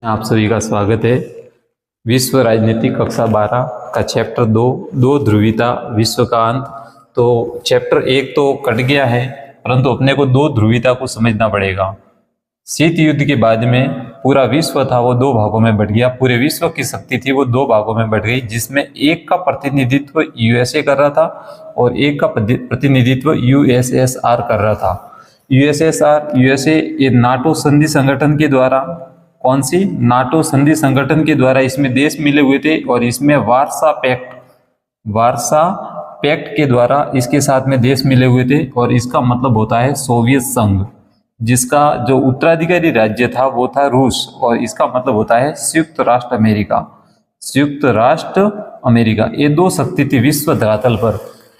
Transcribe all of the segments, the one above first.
आप सभी का स्वागत है। विश्व राजनीति कक्षा 12 का चैप्टर 2 दो ध्रुवीता विश्व का अंत। तो चैप्टर 1 तो कट गया है, परंतु अपने को दो ध्रुवीता को समझना पड़ेगा। शीत युद्ध के बाद में पूरा विश्व था वो दो भागों में बट गया। पूरे विश्व की शक्ति थी वो दो भागों में बट गई, जिसमें एक का प्रतिनिधित्व यूएसए कर रहा था और एक का प्रतिनिधित्व यूएसएसआर कर रहा था। यूएसए ये नाटो संधि संगठन के द्वारा, कौन सी नाटो संधि संगठन के द्वारा इसमें देश मिले हुए थे और इसमें वार्सा पैक्ट के द्वारा इसके साथ में देश मिले हुए थे। और इसका मतलब होता है सोवियत संघ, जिसका जो उत्तराधिकारी राज्य था वो था रूस, और इसका मतलब होता है संयुक्त राष्ट्र अमेरिका। संयुक्त राष्ट्र अमेरिका, ये दो शक्ति थी विश्व धरातल पर।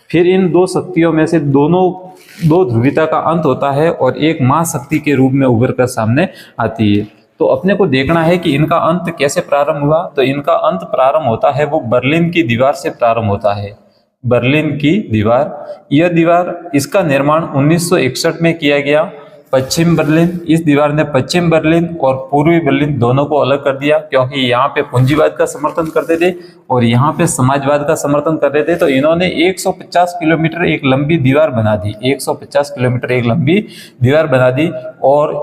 फिर इन दो शक्तियों में से दो ध्रुवीता का अंत होता है और एक महाशक्ति के रूप में उभर कर सामने आती है। तो अपने को देखना है कि इनका अंत कैसे प्रारंभ हुआ। तो इनका अंत प्रारंभ होता है वो बर्लिन की दीवार से प्रारंभ होता है। बर्लिन की दीवार, यह दीवार, इसका निर्माण 1961 में किया गया। पश्चिम बर्लिन, इस दीवार ने पश्चिम बर्लिन और पूर्वी बर्लिन दोनों को अलग कर दिया, क्योंकि यहाँ पे पूंजीवाद का समर्थन करते थे और यहाँ पे समाजवाद का समर्थन करते थे। तो इन्होंने 150 किलोमीटर एक लंबी दीवार बना दी, 150 किलोमीटर एक लंबी दीवार बना दी। और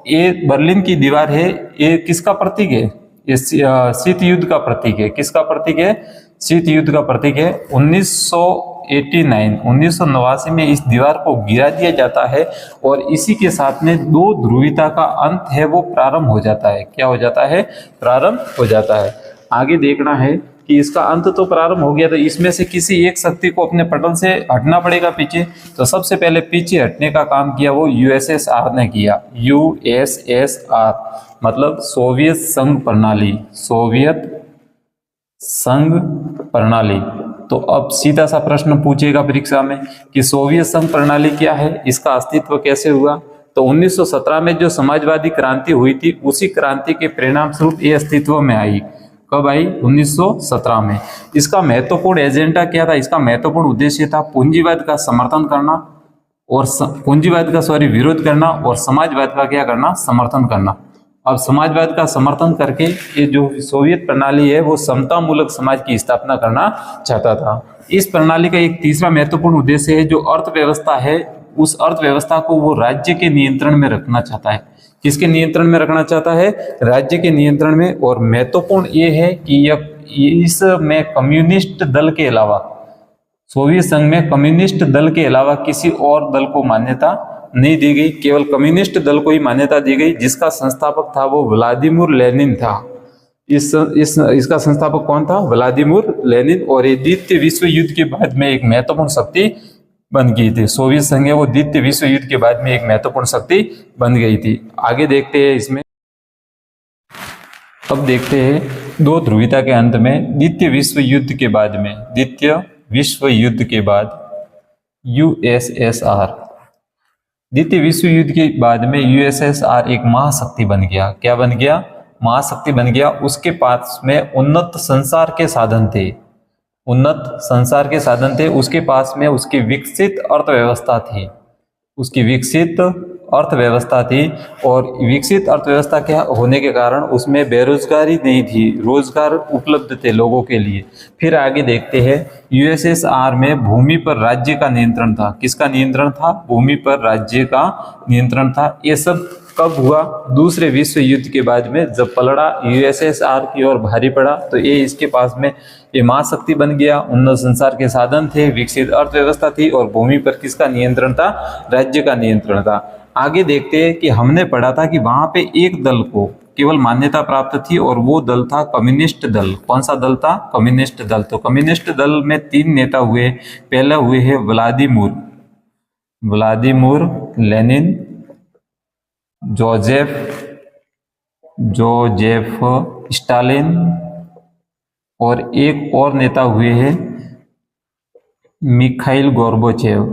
ये बर्लिन की दीवार है, ये किसका प्रतीक है? ये शीत युद्ध का प्रतीक है। किसका प्रतीक है? शीत युद्ध का प्रतीक है। 1989 में इस दीवार को गिरा दिया जाता है और इसी के साथ में दो ध्रुवीता का अंत है वो प्रारंभ हो जाता है। क्या हो जाता है? प्रारंभ हो जाता है। आगे देखना है कि इसका अंत तो प्रारंभ हो गया, तो इसमें से किसी एक शक्ति को अपने पटल से हटना पड़ेगा पीछे। तो सबसे पहले पीछे हटने का काम किया वो यूएसएसआर ने किया। यूएसएसआर मतलब सोवियत संघ प्रणाली, सोवियत संघ प्रणाली। तो अब सीधा सा प्रश्न पूछेगा परीक्षा में कि सोवियत संघ प्रणाली क्या है, इसका अस्तित्व कैसे हुआ। तो 1917 में जो समाजवादी क्रांति हुई थी, उसी क्रांति के परिणाम स्वरूप ये अस्तित्व में आई। कब आई? 1917 में। इसका महत्वपूर्ण एजेंडा क्या था? इसका महत्वपूर्ण उद्देश्य था पूंजीवाद का समर्थन करना और पूंजीवाद का विरोध करना, और समाजवाद का क्या करना? समर्थन करना। अब समाजवाद का समर्थन करके ये जो सोवियत प्रणाली है वो समतामूलक समाज की स्थापना करना चाहता था। इस प्रणाली का एक तीसरा महत्वपूर्ण उद्देश्य है, जो अर्थव्यवस्था है, उस अर्थव्यवस्था को वो राज्य के नियंत्रण में रखना चाहता है। किसके नियंत्रण में रखना चाहता है? राज्य के नियंत्रण में। और महत्वपूर्ण ये है कि इसमें कम्युनिस्ट दल के अलावा, सोवियत संघ में कम्युनिस्ट दल के अलावा किसी और दल को मान्यता नहीं दी गई, केवल कम्युनिस्ट दल को ही मान्यता दी गई, जिसका संस्थापक था वो व्लादिमीर लेनिन था। इसका संस्थापक कौन था? Vladimir Lenin. और ये द्वितीय विश्व युद्ध के बाद में एक महत्वपूर्ण शक्ति बन गई थी। सोवियत संघ वो द्वितीय विश्व युद्ध के बाद में एक महत्वपूर्ण शक्ति बन गई थी। आगे देखते हैं इसमें। अब देखते हैं दो ध्रुवीता के अंत में द्वितीय विश्व युद्ध के बाद में, द्वितीय विश्व युद्ध के बाद यूएसएसआर, द्वितीय विश्व युद्ध के बाद में यूएसएसआर एक महाशक्ति बन गया। क्या बन गया? महाशक्ति बन गया। उसके पास में उन्नत संसार के साधन थे, उन्नत संसार के साधन थे। उसके पास में उसकी विकसित अर्थव्यवस्था थी, उसकी विकसित अर्थव्यवस्था थी। और विकसित अर्थव्यवस्था के होने के कारण उसमें बेरोजगारी नहीं थी, रोजगार उपलब्ध थे लोगों के लिए। फिर आगे देखते हैं, यूएसएसआर में भूमि पर राज्य का नियंत्रण था। किसका नियंत्रण था? भूमि पर राज्य का नियंत्रण था। ये सब कब हुआ? दूसरे विश्व युद्ध के बाद में, जब पलड़ा यूएसएसआर की ओर भारी पड़ा, तो ये इसके पास में ये महाशक्ति बन गया। उन्नत संसार के साधन थे, विकसित अर्थव्यवस्था थी और भूमि पर किसका नियंत्रण था? राज्य का नियंत्रण था। आगे देखते हैं कि हमने पढ़ा था कि वहां पे एक दल को केवल मान्यता प्राप्त थी और वो दल था कम्युनिस्ट दल। कौन सा दल था? कम्युनिस्ट दल। तो कम्युनिस्ट दल में तीन नेता हुए। पहले हुए हैं व्लादिमीर लेनिन, जोजेफ स्टालिन, और एक और नेता हुए हैं Mikhail Gorbachev.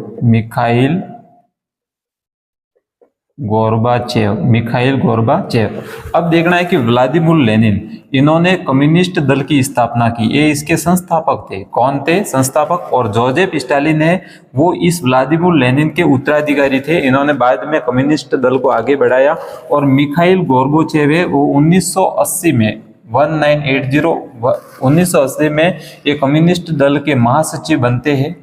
Gorbachev, Mikhail Gorbachev. अब देखना है कि व्लादिमीर लेनिन, इन्होंने कम्युनिस्ट दल की स्थापना की, ये इसके संस्थापक थे। कौन थे संस्थापक? और जोसेफ स्टालिन है वो इस व्लादिमीर लेनिन के उत्तराधिकारी थे। इन्होंने बाद में कम्युनिस्ट दल को आगे बढ़ाया। और मिखाइल गोर्बाचेव है वो 1980 में 1980 1980 में ये कम्युनिस्ट दल के महासचिव बनते हैं।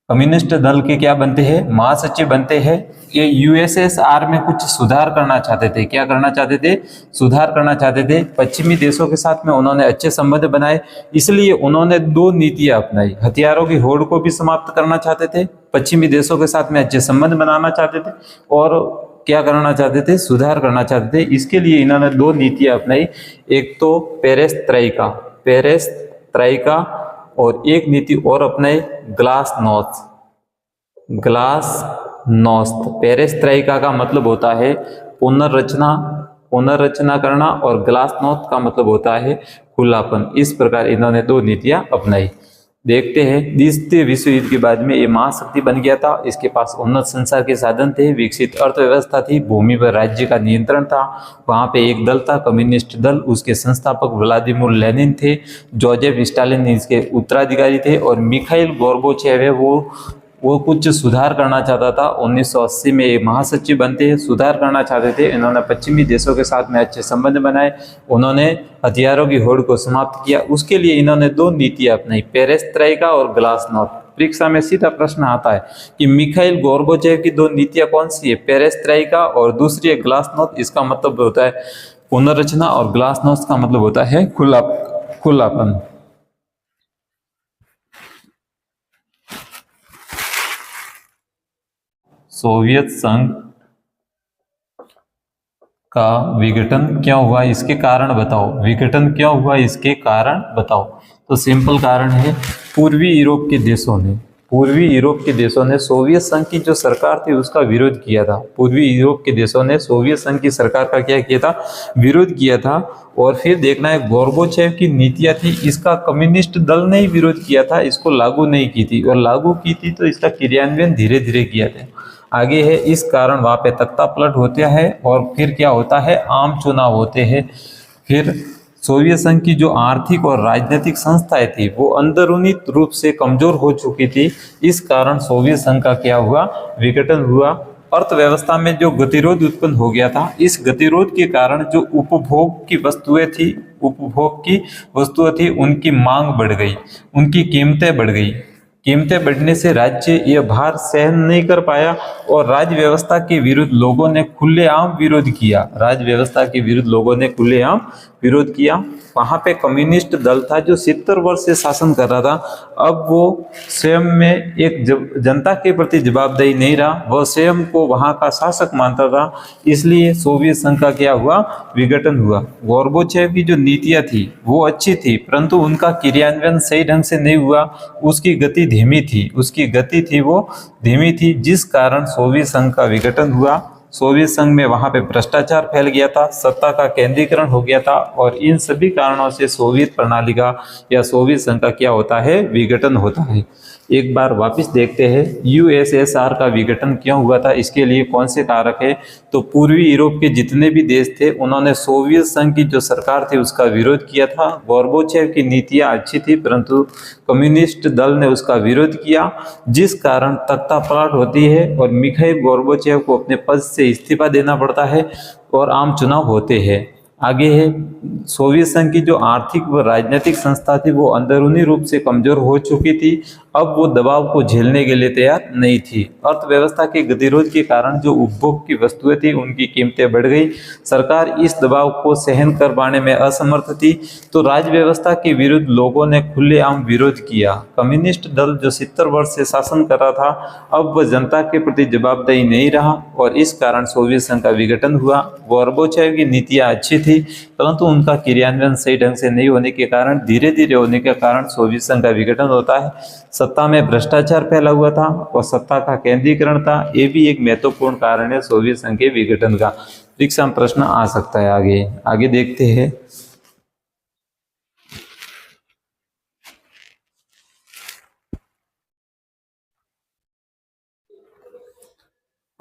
कम्युनिस्ट दल के क्या बनते हैं? महासचिव बनते हैं। ये यूएसएसआर में कुछ सुधार करना चाहते थे। क्या करना चाहते थे? सुधार करना चाहते थे। पश्चिमी देशों के साथ में उन्होंने अच्छे संबंध बनाए, इसलिए उन्होंने दो नीतियां अपनाई। हथियारों की होड़ को भी समाप्त करना चाहते थे, पश्चिमी देशों के साथ में अच्छे संबंध बनाना चाहते थे, और क्या करना चाहते थे? सुधार करना चाहते थे। इसके लिए इन्होंने दो नीतियां अपनाई। एक तो पेरेस्ट्राइका, पेरेस्ट्राइका, और एक नीति और अपनाई ग्लासनोस्ट। ग्लासनोस्त। पेरेस्ट्राइका का मतलब होता है पुनर्रचना, पुनर्रचना करना, और ग्लासनोस्त का मतलब होता है खुलापन। इस प्रकार इन्होंने दो नीतियां अपनाई। देखते हैं, द्वितीय विश्व युद्ध के बाद में ये महाशक्ति बन गया था। इसके पास उन्नत संचार के साधन थे, विकसित अर्थव्यवस्था थी, भूमि पर राज्य का नियंत्रण था। वहां पे एक दल था कम्युनिस्ट दल, उसके संस्थापक व्लादिमीर लेनिन थे, जोसेफ स्टालिन इसके उत्तराधिकारी थे, और मिखाइल गोर्बाचेव है वो कुछ सुधार करना चाहता था। 1980 में ये महासचिव बनते हैं, सुधार करना चाहते थे। इन्होंने पश्चिमी देशों के साथ में अच्छे संबंध बनाए, उन्होंने हथियारों की होड़ को समाप्त किया। उसके लिए इन्होंने दो नीतियां अपनाई, पेरेस्ट्राइका और ग्लासनोस्ट। परीक्षा में सीधा प्रश्न आता है कि मिखाइल गोर्बाचेव की दो नीतियां कौन सी है? पेरेस्ट्राइका और दूसरी है ग्लासनोस्ट। इसका मतलब होता है पुनर्रचना, और ग्लासनोस्ट का मतलब होता है खुलापन। सोवियत संघ का विघटन क्यों हुआ, इसके कारण बताओ। विघटन क्यों हुआ, इसके कारण बताओ। तो सिंपल कारण है, पूर्वी यूरोप के देशों ने, पूर्वी यूरोप के देशों ने सोवियत संघ की जो सरकार थी उसका विरोध किया था। पूर्वी यूरोप के देशों ने सोवियत संघ की सरकार का क्या किया था? विरोध किया था। और फिर देखना है गोर्बाचेव की नीतियां थी, इसका कम्युनिस्ट दल ने ही विरोध किया था, इसको लागू नहीं की थी, और लागू की थी तो इसका क्रियान्वयन धीरे धीरे किया था। आगे है, इस कारण वहां पे तख्ता पलट होता है, और फिर क्या होता है? आम चुनाव होते हैं। फिर सोवियत संघ की जो आर्थिक और राजनीतिक संस्थाएं थी वो अंदरूनी रूप से कमजोर हो चुकी थी। इस कारण सोवियत संघ का क्या हुआ? विघटन हुआ। अर्थव्यवस्था में जो गतिरोध उत्पन्न हो गया था, इस गतिरोध के कारण जो उपभोग की वस्तुएं थी, उपभोग की वस्तुएं थी, उनकी मांग बढ़ गई, उनकी कीमतें बढ़ गई। कीमतें बढ़ने से राज्य यह भार सहन नहीं कर पाया, और राज्य व्यवस्था के विरुद्ध लोगों ने खुलेआम विरोध किया। राज्य व्यवस्था के विरुद्ध लोगों ने खुलेआम विरोध किया। वहां पे कम्युनिस्ट दल था जो 70 वर्ष से शासन कर रहा था, अब वो स्वयं में एक जनता के प्रति जवाबदेही नहीं रहा, वह स्वयं को वहां का शासक मानता था। इसलिए सोवियत संघ का क्या हुआ? विघटन हुआ। गोर्बाचेव की जो नीतियां थी वो अच्छी थी, परंतु उनका क्रियान्वयन सही ढंग से नहीं हुआ, उसकी गति धीमी थी, उसकी गति थी वो धीमी थी, जिस कारण सोवियत संघ का विघटन हुआ। सोवियत संघ में वहां पे भ्रष्टाचार फैल गया था, सत्ता का केंद्रीकरण हो गया था, और इन सभी कारणों से सोवियत प्रणाली का या सोवियत संघ का क्या होता है? विघटन होता है। एक बार वापस देखते हैं, यूएसएसआर का विघटन क्यों हुआ था, इसके लिए कौन से कारक है? तो पूर्वी यूरोप के जितने भी देश थे उन्होंने सोवियत संघ की जो सरकार थी उसका विरोध किया था। गोर्बाचेव की नीतियां अच्छी थी, परंतु कम्युनिस्ट दल ने उसका विरोध किया, जिस कारण तख्तापलट होती है और मिखाइल गोर्बाचेव को अपने पद से इस्तीफा देना पड़ता है, और आम चुनाव होते हैं। आगे है, सोवियत संघ की जो आर्थिक व राजनीतिक संस्था थी वो अंदरूनी रूप से कमजोर हो चुकी थी, अब वो दबाव को झेलने के लिए तैयार नहीं थी। अर्थव्यवस्था के गतिरोध के कारण जो उपभोग की वस्तुएं थी उनकी कीमतें बढ़ गई, सरकार इस दबाव को सहन कर पाने में असमर्थ थी, तो राज्य व्यवस्था के विरुद्ध लोगों ने खुलेआम विरोध किया। कम्युनिस्ट दल जो 70 वर्ष से शासन कर रहा था, अब वह जनता के प्रति जवाबदेही नहीं रहा, और इस कारण सोवियत संघ का विघटन हुआ। गोर्बाचेव की नीतियां अच्छी थी, परंतु उनका क्रियान्वयन सही ढंग से नहीं होने के कारण, धीरे धीरे होने के कारण सोवियत संघ का विघटन होता है। सत्ता में भ्रष्टाचार फैला हुआ था और सत्ता का केंद्रीकरण था, ये भी एक महत्वपूर्ण कारण है सोवियत संघ के विघटन का। परीक्षा में प्रश्न आ सकता है। आगे आगे देखते हैं।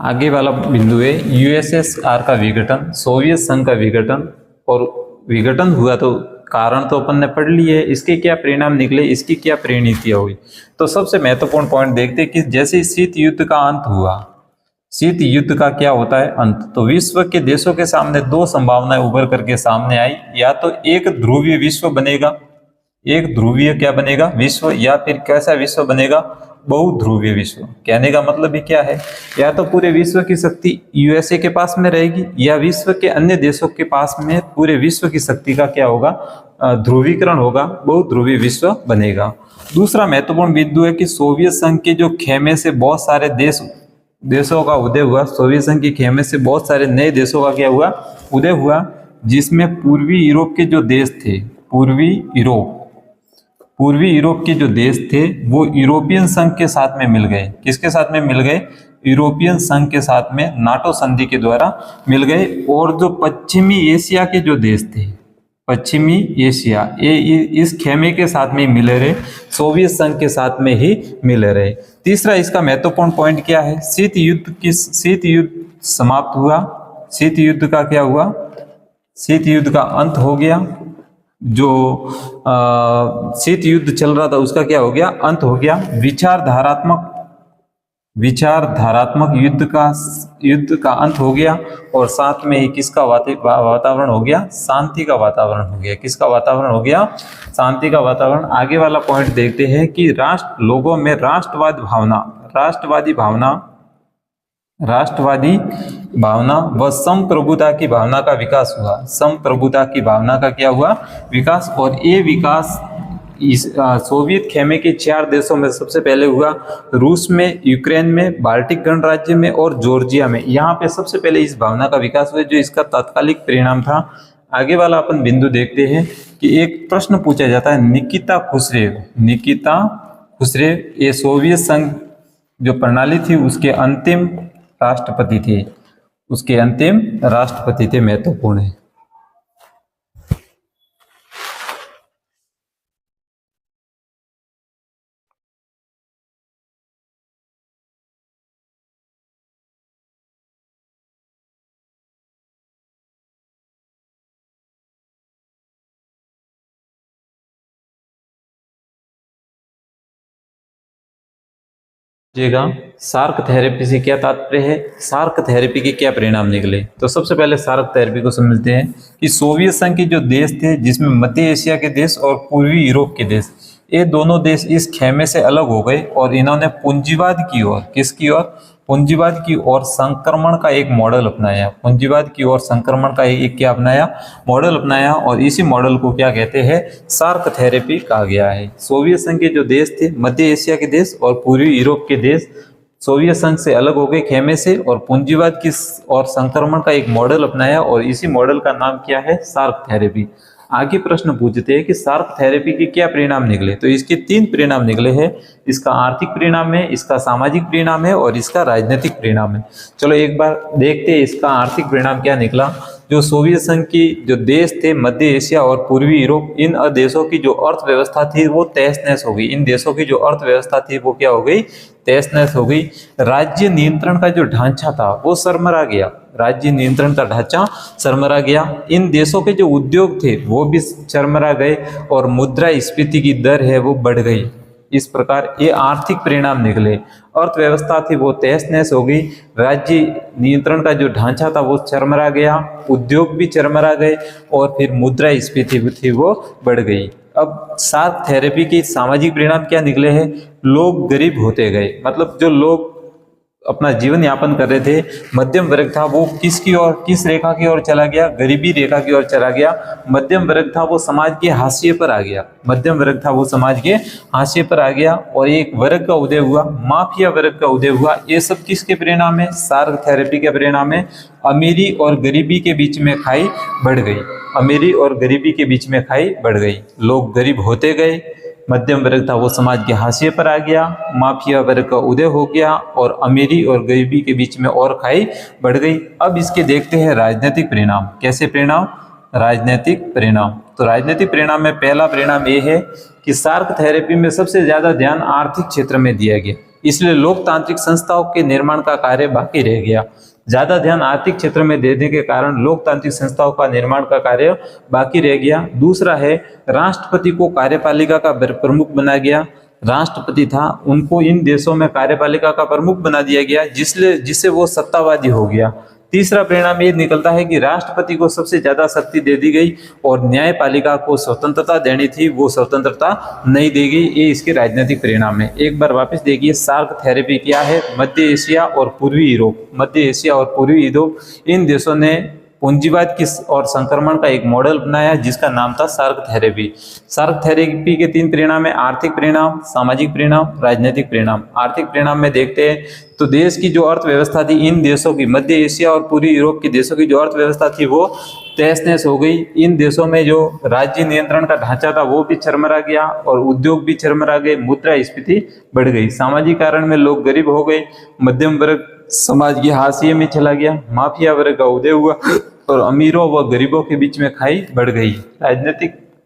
आगे वाला बिंदु है यूएसएसआर का विघटन, सोवियत संघ का विघटन। और विघटन हुआ तो कारण तो अपन ने पढ़ लिए, इसके क्या परिणाम निकले, इसकी क्या परिणतियां हुई। तो सबसे महत्वपूर्ण पॉइंट देखते हैं कि जैसे शीत युद्ध का अंत हुआ, शीत युद्ध का क्या होता है अंत, तो विश्व के देशों के सामने दो संभावनाएं उभर करके सामने आई, या तो एक ध्रुवीय विश्व बनेगा, एक ध्रुवीय क्या बनेगा विश्व, या फिर कैसा विश्व बनेगा बहुध्रुवीय विश्व। कहने का मतलब भी क्या है, या तो पूरे विश्व की शक्ति यूएसए के पास में रहेगी, या विश्व के अन्य देशों के पास में पूरे विश्व की शक्ति का क्या होगा ध्रुवीकरण होगा, बहुध्रुवीय विश्व बनेगा। दूसरा महत्वपूर्ण बिंदु है कि सोवियत संघ के जो खेमे से बहुत सारे देशों का उदय हुआ, सोवियत संघ के खेमे से बहुत सारे नए देशों का क्या हुआ उदय हुआ, जिसमें पूर्वी यूरोप के जो देश थे, पूर्वी यूरोप के जो देश थे वो यूरोपियन संघ के साथ में मिल गए। किसके साथ में मिल गए, यूरोपियन संघ के साथ में नाटो संधि के द्वारा मिल गए। और जो पश्चिमी एशिया के जो देश थे, पश्चिमी एशिया, ये इस खेमे के साथ में मिले रहे, सोवियत संघ के साथ में ही मिले रहे। तीसरा इसका महत्वपूर्ण पॉइंट क्या है, शीत युद्ध समाप्त हुआ, शीत युद्ध का क्या हुआ, शीत युद्ध का अंत हो गया। जो शीत युद्ध चल रहा था उसका क्या हो गया, अंत हो गया। विचारधारात्मक युद्ध का अंत हो गया, और साथ में ही किसका वातावरण हो गया, शांति का वातावरण हो गया। किसका वातावरण हो गया, शांति का वातावरण। आगे वाला पॉइंट देखते हैं कि लोगों में राष्ट्रवादी भावना व संप्रभुता की भावना का विकास हुआ। संप्रभुता की भावना का क्या हुआ, विकास। और ये विकास इस सोवियत खेमे के 4 देशों में सबसे पहले हुआ, रूस में, यूक्रेन में, बाल्टिक गणराज्य में और जॉर्जिया में। यहाँ पे सबसे पहले इस भावना का विकास हुआ, जो इसका तात्कालिक परिणाम था। आगे वाला अपन बिंदु देखते हैं कि एक प्रश्न पूछा जाता है, निकिता खुसरेव ये सोवियत संघ जो प्रणाली थी उसके अंतिम राष्ट्रपति थे, महत्वपूर्ण है। सार्क थेरेपी से क्या तात्पर्य है, सार्क थेरेपी के क्या परिणाम निकले। तो सबसे पहले सार्क थेरेपी को समझते हैं कि सोवियत संघ के जो देश थे, जिसमें मध्य एशिया के देश और पूर्वी यूरोप के देश, ये दोनों देश इस खेमे से अलग हो गए और इन्होंने पूंजीवाद की ओर, किसकी ओर, पूंजीवाद की ओर संक्रमण का एक मॉडल अपनाया। पूंजीवाद की ओर संक्रमण का एक क्या अपनाया, मॉडल अपनाया। और इसी मॉडल को क्या कहते हैं, सार्क थेरेपी कहा गया है। सोवियत संघ के जो देश थे, मध्य एशिया के देश और पूर्वी यूरोप के देश, सोवियत संघ से अलग हो गए खेमे से, और पूंजीवाद की और संक्रमण का एक मॉडल अपनाया, और इसी मॉडल का नाम क्या है, सार्क थेरेपी। आगे प्रश्न पूछते हैं कि सार्क थेरेपी के क्या परिणाम निकले। तो इसके 3 परिणाम निकले हैं, इसका आर्थिक परिणाम है, इसका सामाजिक परिणाम है और इसका राजनीतिक परिणाम है। चलो एक बार देखते हैं इसका आर्थिक परिणाम क्या निकला। जो सोवियत संघ की जो देश थे, मध्य एशिया और पूर्वी यूरोप, इन देशों की जो अर्थव्यवस्था थी वो तहस नहस हो गई। इन देशों की जो अर्थव्यवस्था थी वो क्या हो गई, तहस नहस हो गई। राज्य नियंत्रण का जो ढांचा था वो सरमरा गया, राज्य नियंत्रण का ढांचा सरमरा गया। इन देशों के जो उद्योग थे वो भी चरमरा गए, और मुद्रास्फीति की दर है वो बढ़ गई। इस प्रकार ये आर्थिक परिणाम निकले। अर्थव्यवस्था थी वो तहस नहस हो गई, राज्य नियंत्रण का जो ढांचा था वो चरमरा गया, उद्योग भी चरमरा गए, और फिर मुद्रास्फीति थी वो बढ़ गई। अब सार्क थेरेपी की सामाजिक परिणाम क्या निकले हैं, लोग गरीब होते गए। मतलब जो लोग अपना जीवन यापन कर रहे थे, मध्यम वर्ग था वो किसकी ओर, किस रेखा की ओर चला गया, गरीबी रेखा की ओर चला गया। मध्यम वर्ग था वो समाज के हाशिए पर आ गया, मध्यम वर्ग था वो समाज के हाशिए पर आ गया, और एक वर्ग का उदय हुआ, माफिया वर्ग का उदय हुआ। ये सब किसके परिणाम है, सार्क थेरेपी के परिणाम है। अमीरी और गरीबी के बीच में खाई बढ़ गई, अमीरी और गरीबी के बीच में खाई बढ़ गई, लोग गरीब होते गए, मध्यम वर्ग था वो समाज के हाशिए पर आ गया, माफिया वर्ग का उदय हो गया, और अमीरी और गरीबी के बीच में और खाई बढ़ गई। अब इसके देखते हैं राजनीतिक परिणाम। कैसे परिणाम, राजनीतिक परिणाम। तो राजनीतिक परिणाम में पहला परिणाम ये है कि सार्क थेरेपी में सबसे ज्यादा ध्यान आर्थिक क्षेत्र में दिया गया। इसलिए लोकतांत्रिक संस्थाओं के निर्माण का कार्य बाकी रह गया। ज्यादा ध्यान आर्थिक क्षेत्र में देने के कारण लोकतांत्रिक संस्थाओं का निर्माण का कार्य बाकी रह गया। दूसरा है राष्ट्रपति को कार्यपालिका का प्रमुख बनाया गया। राष्ट्रपति था, उनको इन देशों में कार्यपालिका का प्रमुख बना दिया गया, जिससे वो सत्तावादी हो गया। तीसरा परिणाम ये निकलता है कि राष्ट्रपति को सबसे ज्यादा शक्ति दे दी गई और न्यायपालिका को स्वतंत्रता देनी थी, वो स्वतंत्रता नहीं दी गई। ये इसके राजनीतिक परिणाम है। एक बार वापस देखिए, सार्क थेरेपी क्या है। मध्य एशिया और पूर्वी यूरोप, मध्य एशिया और पूर्वी यूरोप, इन देशों ने पूंजीवाद की और संक्रमण का एक मॉडल बनाया जिसका नाम था सार्क थेरेपी। सार्क थेरेपी के 3 परिणाम है, आर्थिक परिणाम, सामाजिक परिणाम, राजनीतिक परिणाम। आर्थिक परिणाम में देखते हैं तो देश की जो अर्थव्यवस्था थी, इन देशों की, मध्य एशिया और पूर्वी यूरोप के देशों की जो अर्थव्यवस्था थी वो तहस नहस हो गई। इन देशों में जो राज्य नियंत्रण का ढांचा था वो भी चरमरा गया और उद्योग भी चरमरा गए, मुद्रास्फीति बढ़ गई। सामाजिक कारण में लोग गरीब हो गए, मध्यम वर्ग समाज की हाशिए में चला गया, माफिया वर्ग का उदय हुआ और अमीरों व गरीबों के बीच में खाई बढ़ गई।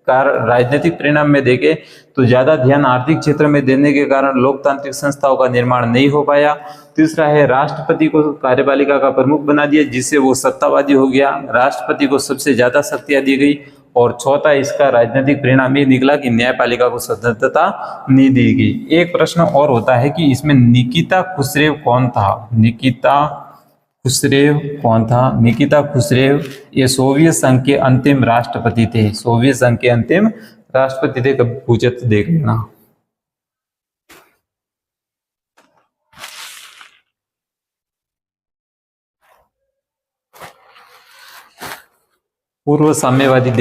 राजनीतिक परिणाम में देखें तो ज्यादा ध्यान आर्थिक क्षेत्र में देने के कारण लोकतांत्रिक संस्थाओं का निर्माण नहीं हो पाया। तीसरा है राष्ट्रपति को कार्यपालिका का प्रमुख बना दिया, जिससे वो सत्तावादी हो गया, राष्ट्रपति को सबसे ज्यादा शक्तियां दी गई। और चौथा इसका राजनीतिक परिणाम ये निकला कि न्यायपालिका को स्वतंत्रता नहीं दी गई। एक प्रश्न और होता है कि इसमें निकिता खुसरेव कौन था? निकिता खुसरेव ये सोवियत संघ के अंतिम राष्ट्रपति थे। सोवियत संघ के अंतिम राष्ट्रपति थे। कभी पूछे तो देख लेना। पूर्वी साम्यवादी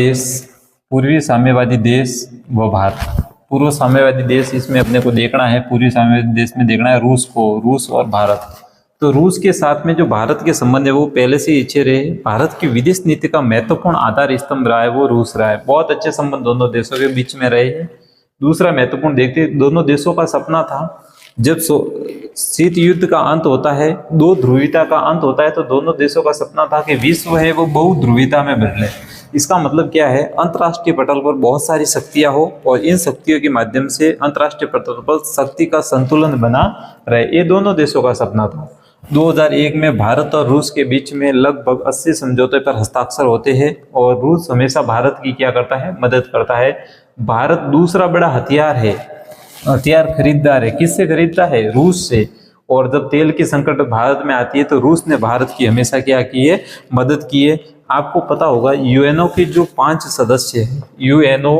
देश व भारत। पूर्व साम्यवादी देश, इसमें अपने को देखना है, पूर्वी साम्यवादी देश में देखना है रूस और भारत। तो रूस के साथ में जो भारत के संबंध है वो पहले से ही अच्छे रहे। भारत की विदेश नीति का महत्वपूर्ण आधार स्तंभ रहा है वो रूस रहा है। बहुत अच्छे संबंध दोनों देशों के बीच में रहे हैं। दूसरा महत्वपूर्ण देखते, दोनों देशों का सपना था जब शीत युद्ध का अंत होता है, 2 ध्रुवीयता का अंत होता है, तो दोनों देशों का सपना था कि विश्व है वो बहुध्रुवीयता में बदले। इसका मतलब क्या है? अंतर्राष्ट्रीय पटल पर बहुत सारी शक्तियां हो और इन शक्तियों के माध्यम से अंतर्राष्ट्रीय पटल पर शक्ति का संतुलन बना रहे। ये दोनों देशों का सपना था। 2001 में भारत और रूस के बीच में लगभग 80 समझौते पर हस्ताक्षर होते हैं और रूस हमेशा भारत की क्या करता है? मदद करता है। भारत दूसरा बड़ा हथियार खरीदार है। किससे खरीदता है? रूस से। और जब तेल की संकट भारत में आती है तो रूस ने भारत की हमेशा क्या की है? मदद की है। आपको पता होगा यूएनओ के जो 5 सदस्य हैं, यूएनओ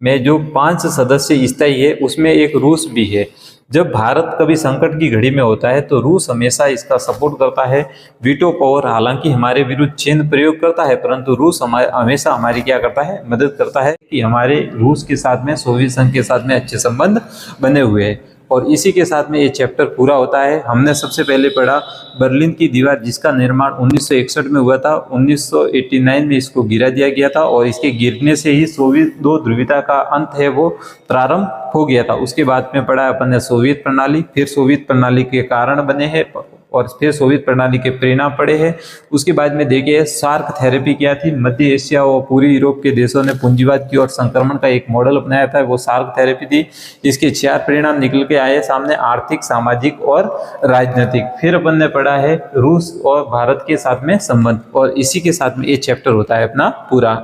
में जो 5 सदस्य स्थायी है उसमें एक रूस भी है। जब भारत कभी संकट की घड़ी में होता है तो रूस हमेशा इसका सपोर्ट करता है। वीटो पावर हालांकि हमारे विरुद्ध चिन्ह प्रयोग करता है, परंतु रूस हमेशा हमारी क्या करता है? मदद करता है कि हमारे रूस के साथ में, सोवियत संघ के साथ में अच्छे संबंध बने हुए हैं। और इसी के साथ में ये चैप्टर पूरा होता है। हमने सबसे पहले पढ़ा बर्लिन की दीवार, जिसका निर्माण 1961 में हुआ था। 1989 में इसको गिरा दिया गया था और इसके गिरने से ही सोवियत 2 ध्रुवीयता का अंत है वो प्रारंभ हो गया था। उसके बाद में पढ़ा अपन ने सोवियत प्रणाली, फिर सोवियत प्रणाली के कारण बने हैं और फिर सोवियत प्रणाली के परिणाम पड़े हैं। उसके बाद में देखिए सार्क थेरेपी क्या थी। मध्य एशिया और पूर्वी यूरोप के देशों ने पूंजीवाद की ओर संक्रमण का एक मॉडल अपनाया था, वो सार्क थेरेपी थी। इसके 4 परिणाम निकल के आए सामने, आर्थिक, सामाजिक और राजनीतिक। फिर अपन ने पढ़ा है रूस और भारत के साथ में संबंध, और इसी के साथ में ये चैप्टर होता है अपना पूरा।